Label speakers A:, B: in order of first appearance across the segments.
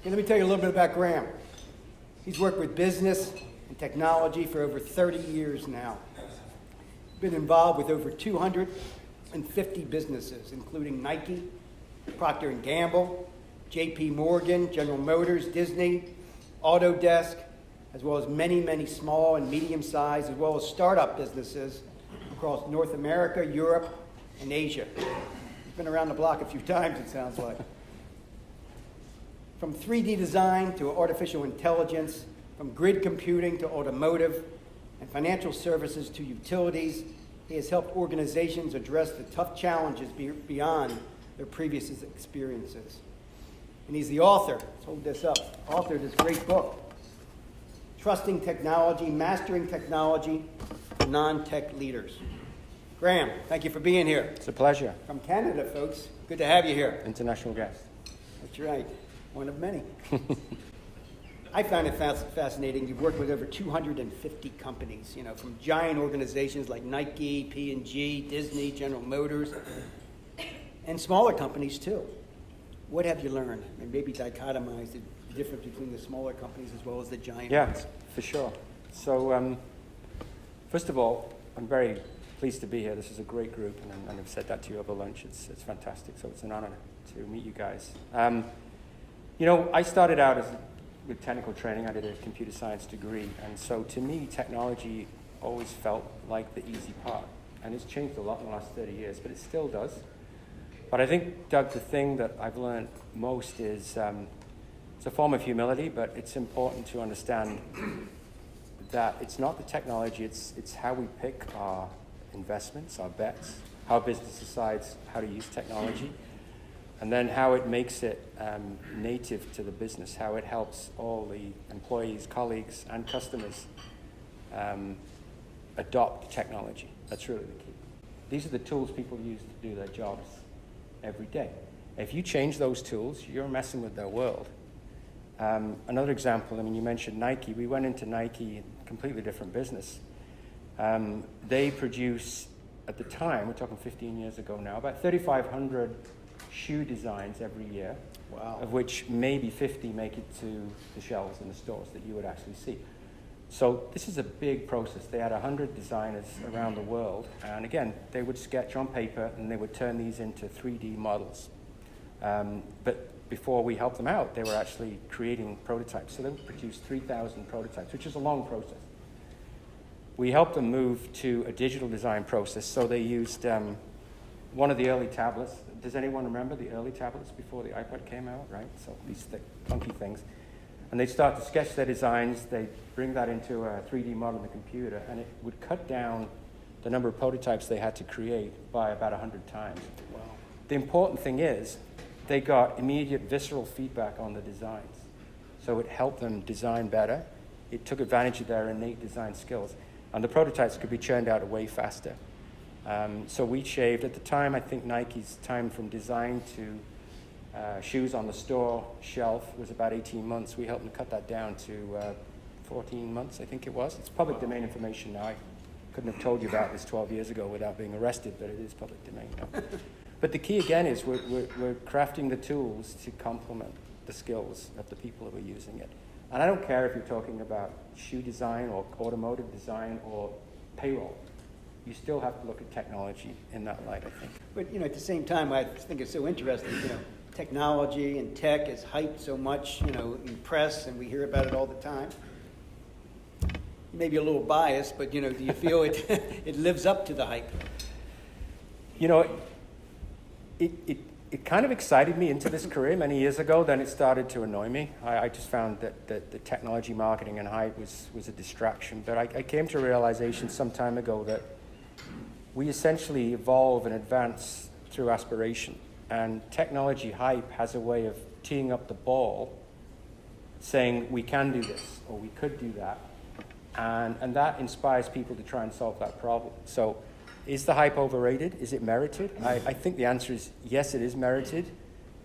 A: Let me tell you a little bit about Graham. He's worked with business and technology for over 30 years now. He's been involved with over 250 businesses, including Nike, Procter & Gamble, J.P. Morgan, General Motors, Disney, Autodesk, as well as many, many small and medium-sized, as well as startup businesses across North America, Europe, and Asia. He's been around the block a few times, it sounds like. From 3D design to artificial intelligence, from grid computing to automotive, and financial services to utilities, he has helped organizations address the tough challenges beyond their previous experiences. And he's the author, let's hold this up, author of this great book, Trusting Technology, Mastering Technology for Non-Tech Leaders. Graham, thank you for being here.
B: It's a pleasure.
A: From Canada, folks. Good to have you here.
B: International guest.
A: That's right. One of many. I found it fascinating. You've worked with over 250 companies, from giant organizations like Nike, P&G, Disney, General Motors, and smaller companies too. What have you learned? And maybe dichotomize the difference between the smaller companies as well as the giant ones.
B: Yeah, for sure. So, first of all, I'm very pleased to be here. This is a great group, and I've said that to you over lunch. It's fantastic, so it's an honor to meet you guys. I started out with technical training. I did a computer science degree, and so to me, technology always felt like the easy part. And it's changed a lot in the last 30 years, but it still does. But I think, Doug, the thing that I've learned most is it's a form of humility, but it's important to understand that it's not the technology, it's how we pick our investments, our bets, how business decides how to use technology, and then how it makes it native to the business, how it helps all the employees, colleagues, and customers adopt technology. That's really the key. These are the tools people use to do their jobs every day. If you change those tools, you're messing with their world. Another example, you mentioned Nike. We went into Nike, a completely different business. They produce, at the time, we're talking 15 years ago now, about 3,500 shoe designs every year,
A: wow,
B: of which maybe 50 make it to the shelves in the stores that you would actually see. So this is a big process. They had 100 designers around the world, and again, they would sketch on paper and they would turn these into 3D models. But before we helped them out, they were actually creating prototypes. So they would produce 3,000 prototypes, which is a long process. We helped them move to a digital design process, so they used one of the early tablets. Does anyone remember the early tablets before the iPad came out, right? So these thick, clunky things. And they'd start to sketch their designs, they'd bring that into a 3D model in the computer, and it would cut down the number of prototypes they had to create by about 100 times.
A: Wow.
B: The important thing is, they got immediate visceral feedback on the designs. So it helped them design better. It took advantage of their innate design skills. And the prototypes could be churned out way faster. So we shaved, at the time, I think Nike's time from design to shoes on the store shelf was about 18 months. We helped them cut that down to 14 months, I think it was. It's public domain information now. I couldn't have told you about this 12 years ago without being arrested, but it is public domain now. But the key, again, is we're crafting the tools to complement the skills of the people who are using it. And I don't care if you're talking about shoe design or automotive design or payroll. You still have to look at technology in that light, I think.
A: But, at the same time, I think it's so interesting, technology and tech is hyped so much, in press, and we hear about it all the time. Maybe a little biased, but, do you feel it lives up to the hype? It kind of excited me into this career many years ago, then it started to annoy me. I just found that the technology marketing and hype was a distraction. But I came to a realization some time ago that we essentially evolve and advance through aspiration. And technology hype has a way of teeing up the ball, saying we can do this, or we could do that. And that inspires people to try and solve that problem. So is the hype overrated? Is it merited? I think the answer is yes, it is merited,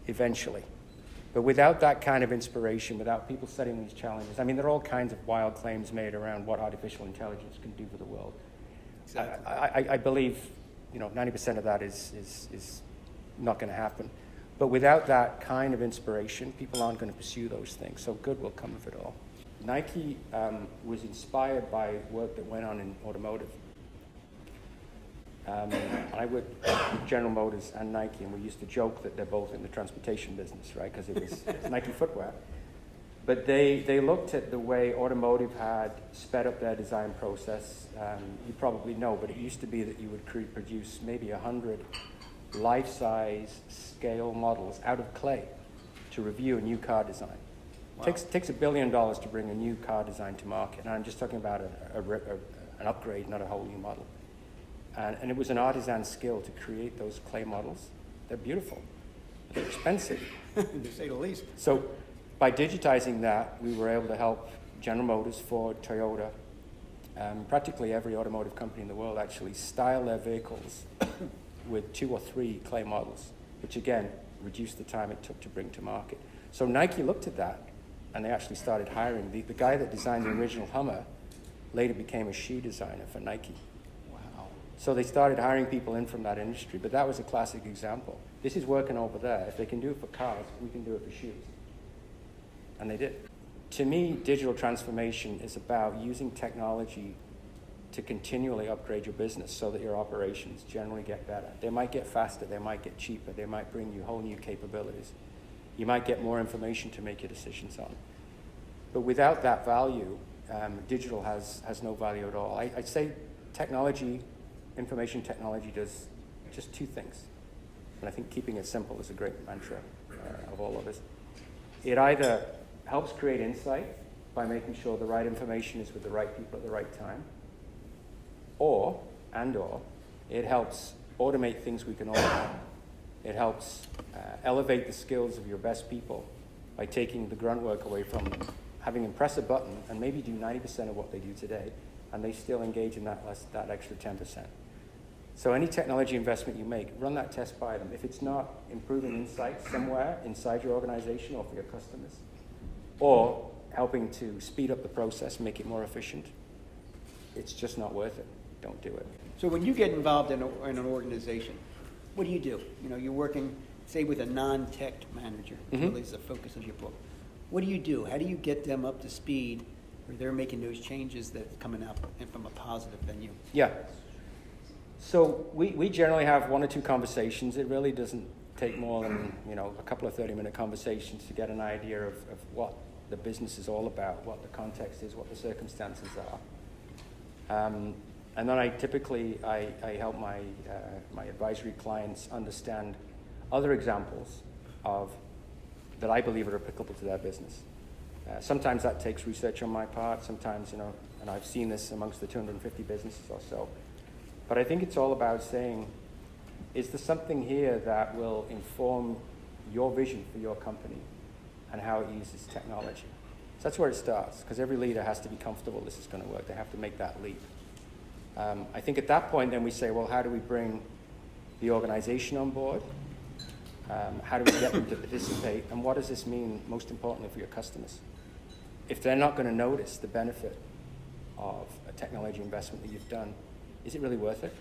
A: eventually. But without that kind of inspiration, without people setting these challenges, there are all kinds of wild claims made around what artificial intelligence can do for the world. Exactly. I believe, 90% of that is not going to happen. But without that kind of inspiration, people aren't going to pursue those things. So good will come of it all. Nike was inspired by work that went on in automotive. I worked with General Motors and Nike, and we used to joke that they're both in the transportation business, right? Because it's Nike footwear. But they looked at the way automotive had sped up their design process. You probably know, but it used to be that you would produce maybe 100 life-size scale models out of clay to review a new car design. Wow. Takes $1 billion to bring a new car design to market, and I'm just talking about an upgrade, not a whole new model. And it was an artisan skill to create those clay models. They're beautiful. They're expensive.
C: To say the least.
A: So by digitizing that, we were able to help General Motors, Ford, Toyota, practically every automotive company in the world actually style their vehicles with 2 or 3 clay models, which again, reduced the time it took to bring to market. So Nike looked at that, and they actually started hiring. The guy that designed the original Hummer later became a shoe designer for Nike. So they started hiring people in from that industry, but that was a classic example. This is working over there. If they can do it for cars, we can do it for shoes. And they did. To me, digital transformation is about using technology to continually upgrade your business so that your operations generally get better. They might get faster, they might get cheaper, they might bring you whole new capabilities. You might get more information to make your decisions on. But without that value, digital has no value at all. I'd say information technology does just 2 things. And I think keeping it simple is a great mantra of all of us. It either helps create insight by making sure the right information is with the right people at the right time, or it helps automate things we can automate. It helps elevate the skills of your best people by taking the grunt work away from them, having them press a button and maybe do 90% of what they do today, and they still engage in that extra 10%. So any technology investment you make, run that test by them. If it's not improving insights somewhere inside your organization or for your customers, or helping to speed up the process, make it more efficient, it's just not worth it. Don't do it.
C: So when you get involved in an organization, what do? You know, you're working, say, with a non-tech manager, which really is the focus of your book. What do you do? How do you get them up to speed where they're making those changes that's coming out from a positive venue?
A: Yeah. So we generally have 1 or 2 conversations. It really doesn't take more than a couple of 30-minute conversations to get an idea of what the business is all about, what the context is, what the circumstances are. And then I typically help my advisory clients understand other examples that I believe are applicable to their business. Sometimes that takes research on my part. Sometimes, and I've seen this amongst the 250 businesses or so. But I think it's all about saying, is there something here that will inform your vision for your company and how it uses technology? So that's where it starts, because every leader has to be comfortable this is going to work. They have to make that leap. I think at that point, then we say, well, how do we bring the organization on board? How do we get them to participate? And what does this mean, most importantly, for your customers? If they're not going to notice the benefit of a technology investment that you've done, is it really worth it?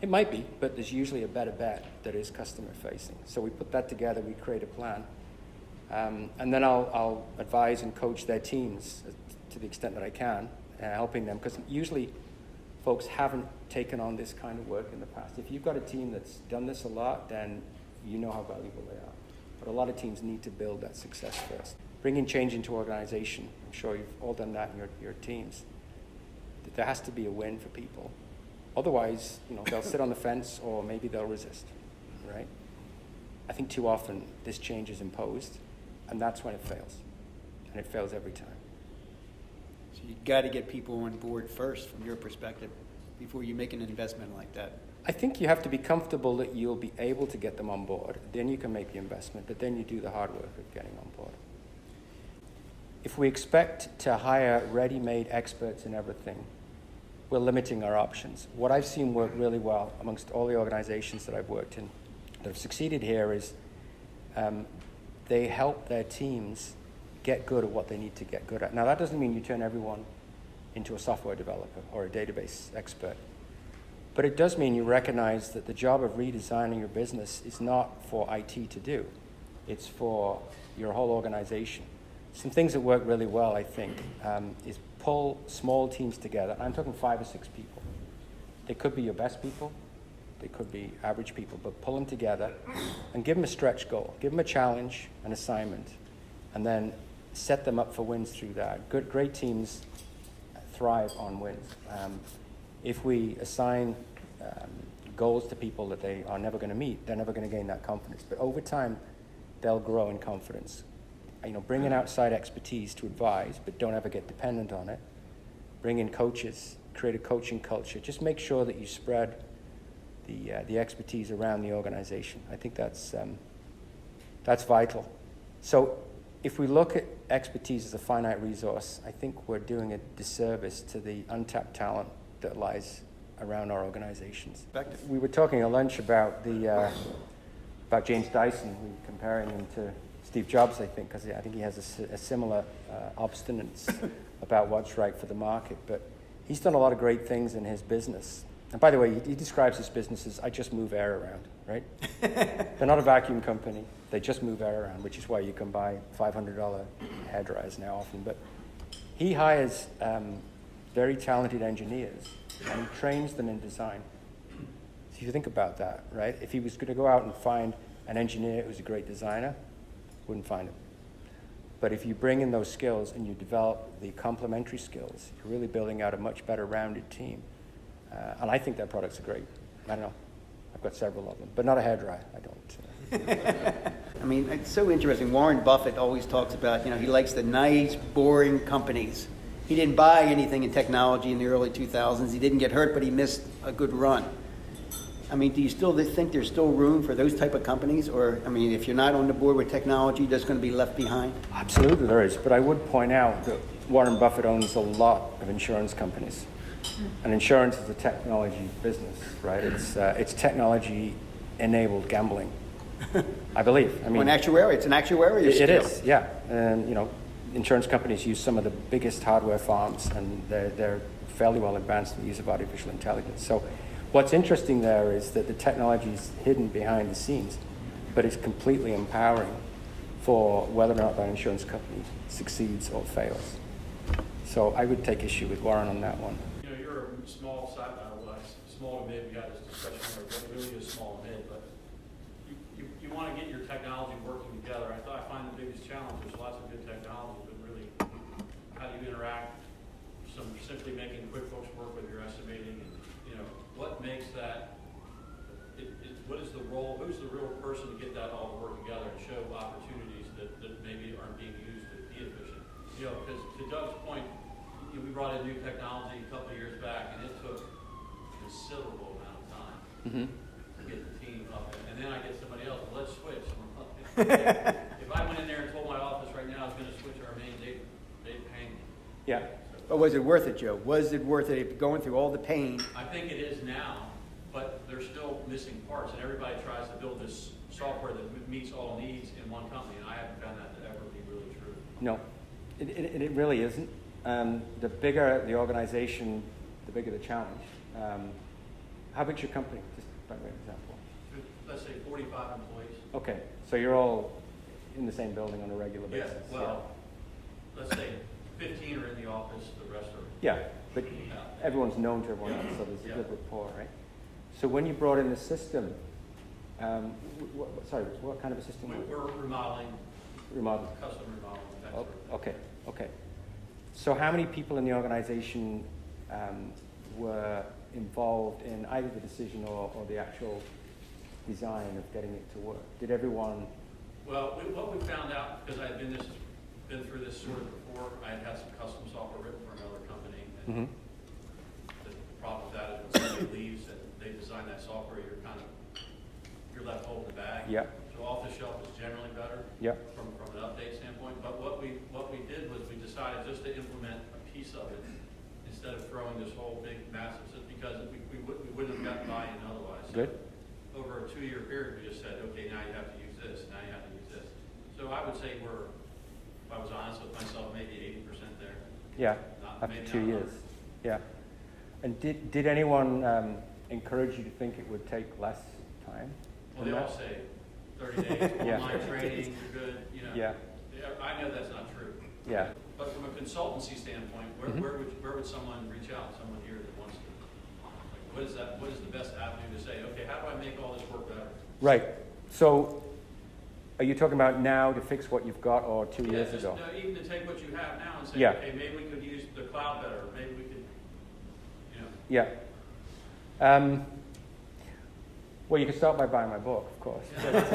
A: It might be, but there's usually a better bet that is customer facing. So we put that together, we create a plan. And then I'll advise and coach their teams to the extent that I can, helping them, because usually folks haven't taken on this kind of work in the past. If you've got a team that's done this a lot, then you know how valuable they are. But a lot of teams need to build that success first. Bringing change into organization, I'm sure you've all done that in your teams. There has to be a win for people. Otherwise, they'll sit on the fence or maybe they'll resist, right? I think too often this change is imposed, and that's when it fails. And it fails every time.
C: So you've got to get people on board first, from your perspective, before you make an investment like that.
A: I think you have to be comfortable that you'll be able to get them on board. Then you can make the investment, but then you do the hard work of getting on board. If we expect to hire ready-made experts in everything, we're limiting our options. What I've seen work really well amongst all the organizations that I've worked in that have succeeded here is they help their teams get good at what they need to get good at. Now, that doesn't mean you turn everyone into a software developer or a database expert, But it does mean you recognize that the job of redesigning your business is not for IT to do. It's for your whole organization. Some things that work really well, I think, is pull small teams together. I'm talking 5 or 6 people. They could be your best people. They could be average people, but pull them together and give them a stretch goal. Give them a challenge, an assignment, and then set them up for wins through that. Great teams thrive on wins. If we assign goals to people that they are never going to meet, they're never going to gain that confidence. But over time, they'll grow in confidence. Bring in outside expertise to advise, but don't ever get dependent on it. Bring in coaches, create a coaching culture. Just make sure that you spread the expertise around the organization. I think that's vital. So if we look at expertise as a finite resource, I think we're doing a disservice to the untapped talent that lies around our organizations. We were talking at lunch about James Dyson. We were comparing him to Steve Jobs, I think, because I think he has a similar obstinance about what's right for the market. But he's done a lot of great things in his business. And by the way, he describes his business as, I just move air around, right? They're not a vacuum company. They just move air around, which is why you can buy $500 hair dryers now often. But he hires very talented engineers and trains them in design. So if you think about that, right? If he was going to go out and find an engineer who's a great designer, wouldn't find him. But if you bring in those skills and you develop the complementary skills, you're really building out a much better rounded team. And I think their products are great. I don't know. I've got several of them, but not a hairdryer. I don't.
C: I mean, it's so interesting. Warren Buffett always talks about, he likes the nice, boring companies. He didn't buy anything in technology in the early 2000s. He didn't get hurt, but he missed a good run. I mean, do you still think there's still room for those type of companies? Or, if you're not on the board with technology, you're just going to be left behind?
A: Absolutely there is. But I would point out that Warren Buffett owns a lot of insurance companies. And insurance is a technology business, right? It's technology-enabled gambling, I believe.
C: It's an actuarial skill.
A: It is, yeah. And, insurance companies use some of the biggest hardware farms, and they're fairly well advanced in the use of artificial intelligence. So what's interesting there is that the technology is hidden behind the scenes, but it's completely empowering for whether or not that insurance company succeeds or fails. So I would take issue with Warren on that one.
D: You're a small to mid, we got this discussion where it really is small to mid, but you want to get your technology working together. I find the biggest challenge, there's lots of good technology, but really, how do you interact? Simply making QuickBooks work with your estimating, and what makes that, what is the role, who's the real person to get that all to work together and show opportunities that maybe aren't being used to be efficient? Because to Doug's point, we brought in new technology a couple of years back, and it took a considerable amount of time to get the team up. And then I get somebody else, well, let's switch. If I went in there and told my office right now I was going to switch our main data, they'd hang me.
A: Yeah.
C: But was it worth it, Joe? Was it worth it going through all the pain?
D: I think it is now, but there's still missing parts, and everybody tries to build this software that meets all needs in one company, and I haven't found that to ever be really true.
A: No, it really isn't. The bigger the organization, the bigger the challenge. How big's your company? Just by way of example.
D: Let's say 45 employees.
A: Okay, so you're all in the same building on a regular basis.
D: Yeah, well, let's say 15 are in the office, the rest are.
A: Yeah, but everyone's known to everyone else, so there's a good rapport, right? So when you brought in the system, what kind of a system?
D: We're remodeling. Custom remodeling.
A: Okay. So how many people in the organization were involved in either the decision or the actual design of getting it to work? Did everyone?
D: Well, what we found out, because I had been through this sort of before, I had some custom software written for another company, and the problem with that is when somebody leaves and they design that software, you're left holding the bag.
A: Yeah.
D: So off the shelf is generally better.
A: Yeah.
D: From an update standpoint. But what we did was we decided just to implement a piece of it instead of throwing this whole big massive system, because we wouldn't have gotten buy-in otherwise. So
A: good.
D: Over a 2-year period, we just said, okay, now you have to use this, now you have to use this. So I would say if I was honest with myself, maybe 80% there.
A: Yeah, after 2 years. Yeah. And did anyone encourage you to think it would take less time.
D: Well, they all say 30 days,
A: Yeah.
D: online training, you're good, you know.
A: Yeah.
D: I know that's not true.
A: Yeah.
D: But from a consultancy standpoint, where would someone reach out, someone here that wants to? Like, what is the best avenue to say, okay, how do I make all this work better?
A: Right. So, are you talking about now to fix what you've got, or 2 years ago?
D: No, even to take what you have now and say,
A: Yeah.
D: okay, maybe we could use the cloud better, maybe we could, you know.
A: Yeah. Well, you can start by buying my book, of course.
D: Yeah.
A: But,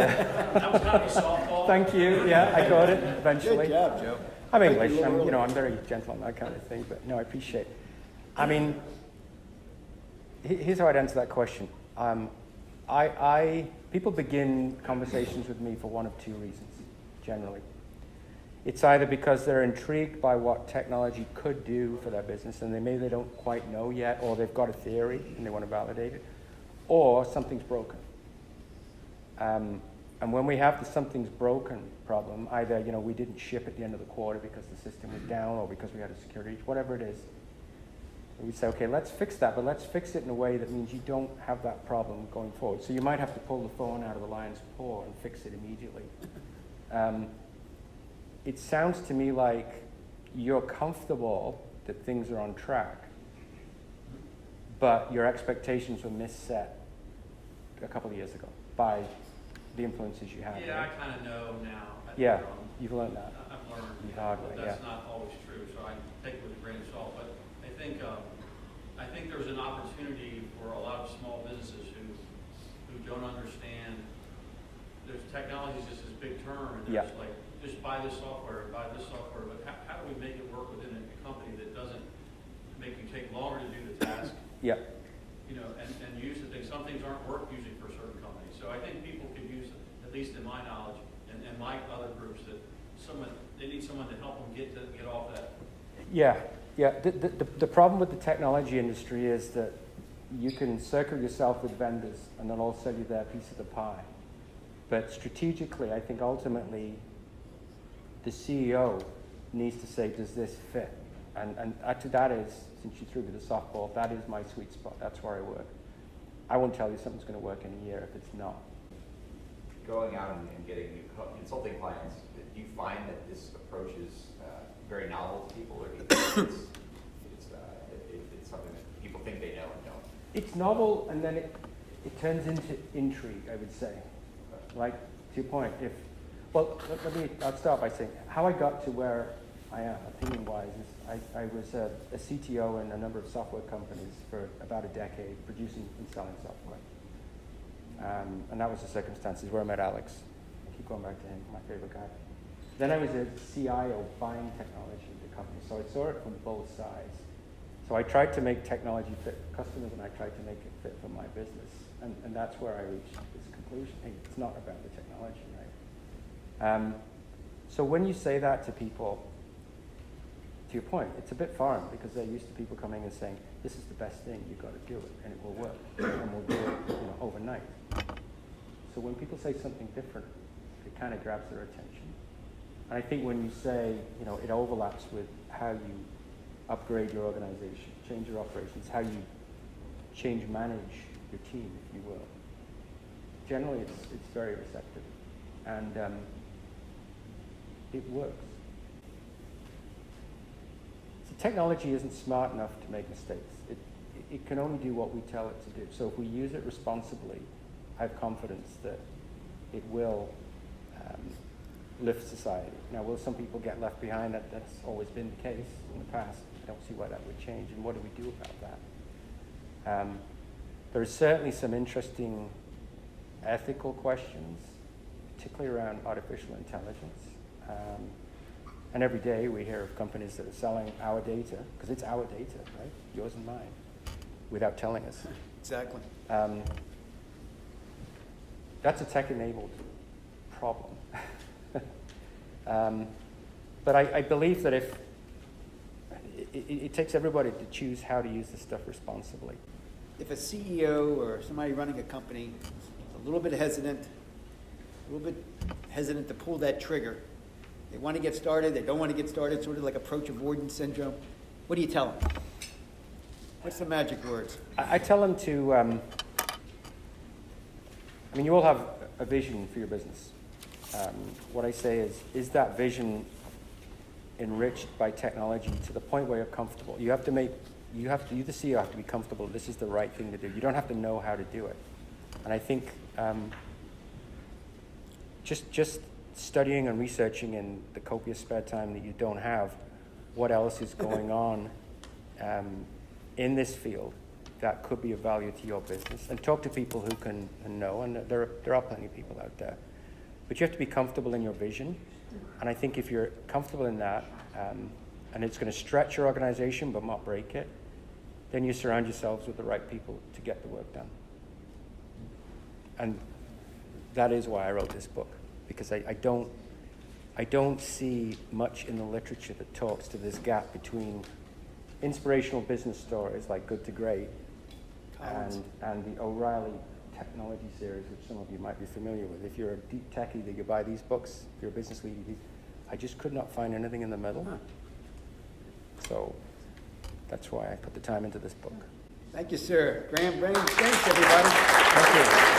D: That was kind of a softball.
A: thank you. Yeah, I got it eventually.
C: Good job, Joe.
A: I'm
C: Thank you,
A: English. I'm,
C: Lord.
A: I'm very gentle on that kind of thing. But no, I appreciate it. I mean, here's how I'd answer that question. People begin conversations with me for one of two reasons, generally. It's either because they're intrigued by what technology could do for their business, and maybe they don't quite know yet, or they've got a theory and they want to validate it, or something's broken. And when we have the something's broken problem, either we didn't ship at the end of the quarter because the system was down, or because we had a security breach, whatever it is, we say, okay, let's fix that, but let's fix it in a way that means you don't have that problem going forward. So you might have to pull the phone out of the lion's paw and fix it immediately. It sounds to me like you're comfortable that things are on track, but your expectations were misset a couple of years ago by the influences you had.
D: Yeah,
A: right?
D: I kind of know now.
A: Yeah, you've learned that.
D: I've learned.
A: The hard way,
D: But that's
A: yeah.
D: not always true, so I take it with a grain of salt. But I think there's an opportunity for a lot of small businesses who don't understand. There's technology is just this big term, and there's like, just buy this software and buy this software. But how do we make it work within a company that doesn't make you take longer to do the task?
A: Yeah.
D: And use the things. Some things aren't worth using for certain companies. So I think people could use, at least in my knowledge, and my other groups, that they need someone to help them get off that.
A: Yeah. The problem with the technology industry is that you can circle yourself with vendors and they'll all sell you their piece of the pie. But strategically, I think ultimately the CEO needs to say, does this fit? And actually that is, since you threw me the softball, that is my sweet spot. That's where I work. I won't tell you something's going to work in a year if it's not.
E: Going out and getting new consulting clients, do you find that this approach is very novel to people, or do you think it's something that people think they know and don't?
A: It's novel, and then it turns into intrigue, I would say. Like, to your point, I'll start by saying how I got to where I am, opinion-wise, is I was a CTO in a number of software companies for about a decade, producing and selling software. And that was the circumstances where I met Alex. I keep going back to him, my favorite guy. Then I was a CIO buying technology in the company, so I saw it from both sides. So I tried to make technology fit for customers, and I tried to make it fit for my business. And that's where I reached this conclusion. Hey, it's not about the technology, right? So when you say that to people, to your point, it's a bit foreign because they're used to people coming and saying, this is the best thing, you've got to do it, and it will work, and we'll do it overnight. So when people say something different, it kind of grabs their attention. And I think when you say, it overlaps with how you upgrade your organization, change your operations, how you manage your team, if you will. Generally, it's very receptive, and it works. So technology isn't smart enough to make mistakes. It can only do what we tell it to do. So if we use it responsibly, I have confidence that it will lift society. Now, will some people get left behind? That's always been the case in the past. I don't see why that would change, and what do we do about that? There are certainly some interesting ethical questions, particularly around artificial intelligence. And every day we hear of companies that are selling our data, because it's our data, right? Yours and mine, without telling us.
C: Exactly.
A: That's a tech-enabled problem. But I believe that if it takes everybody to choose how to use this stuff responsibly.
C: If a CEO or somebody running a company is a little bit hesitant to pull that trigger, they want to get started, they don't want to get started, sort of like approach avoidance syndrome, what do you tell them? What's the magic words?
A: I tell them to, I mean, you all have a vision for your business. What I say is that vision enriched by technology to the point where you're comfortable? You, the CEO, have to be comfortable this is the right thing to do. You don't have to know how to do it. And I think just studying and researching in the copious spare time that you don't have, what else is going on in this field that could be of value to your business, and talk to people who can and know, and there are plenty of people out there. But you have to be comfortable in your vision, and I think if you're comfortable in that, and it's going to stretch your organization but not break it, then you surround yourselves with the right people to get the work done. And that is why I wrote this book, because I don't see much in the literature that talks to this gap between inspirational business stories like Good to Great and the O'Reilly technology series, which some of you might be familiar with. If you're a deep techie that you buy these books, if you're a business leader, I just could not find anything in the middle. So that's why I put the time into this book.
C: Thank you, sir. Graham Binks, thanks, everybody.
A: Thank you.